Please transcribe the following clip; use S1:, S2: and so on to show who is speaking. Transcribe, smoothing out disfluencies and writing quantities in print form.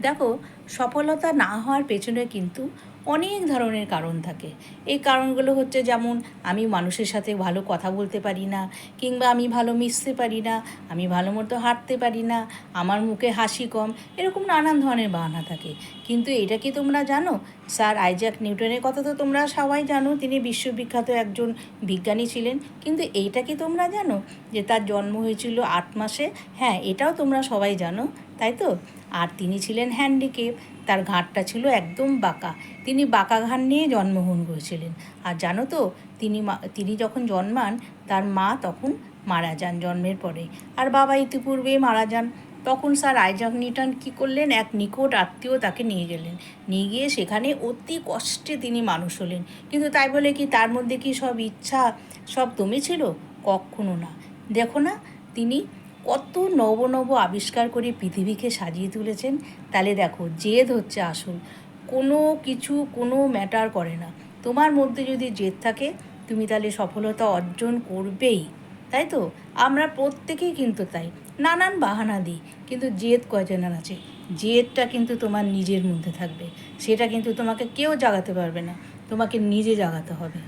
S1: দেখো, সফলতা না হওয়ার পেছনে কিন্তু অনেক ধরনের কারণ থাকে। এই কারণগুলো হচ্ছে, যেমন আমি মানুষের সাথে ভালো কথা বলতে পারি না, কিংবা আমি ভালো মিশতে পারি না, আমি ভালো মতো হাঁটতে পারি না, আমার মুখে হাসি কম, এরকম নানান ধরনের বাহানা থাকে। কিন্তু এটা কি তোমরা জানো? স্যার আইজ্যাক নিউটনের কথা তো তোমরা সবাই জানো, তিনি বিশ্ববিখ্যাত একজন বিজ্ঞানী ছিলেন। কিন্তু এইটা কি তোমরা জানো যে তার জন্ম হয়েছিল 8 মাসে? হ্যাঁ, এটাও তোমরা সবাই জানো, তাই তো? আর তিনি ছিলেন হ্যান্ডিক্যাপ, তার ঘাড়টা ছিল একদম বাঁকা। তিনি বাঁকা ঘাড় নিয়ে জন্মগ্রহণ করেছিলেন। আর জানো তো, তিনি যখন জন্মান, তার মা তখন মারা যান জন্মের পরে, আর বাবা ইতিপূর্বেই মারা যান। তখন স্যার আইজ্যাক নিউটন কী করলেন, এক নিকট আত্মীয় তাকে নিয়ে গেলেন। নিয়ে গিয়ে সেখানে অতি কষ্টে তিনি মানুষ হলেন। কিন্তু তাই বলে কি তার মধ্যে কি সব ইচ্ছা সব দমে ছিল? কক্ষনো না। দেখো না, তিনি কত নব নব আবিষ্কার করে পৃথিবীকে সাজিয়ে তুলেছেন। তাহলে দেখো, জেদ হচ্ছে আসল। কোনো কিছু কোনো ম্যাটার করে না। তোমার মধ্যে যদি জেদ থাকে, তুমি তাহলে সফলতা অর্জন করবেই, তাই তো? আমরা প্রত্যেকেই কিন্তু তাই, নানান বাহানা দিই, কিন্তু জেদ কয়জনের আছে? জেদটা কিন্তু তোমার নিজের মধ্যে থাকবে, সেটা কিন্তু তোমাকে কেউ জাগাতে পারবে না, তোমাকে নিজে জাগাতে হবে।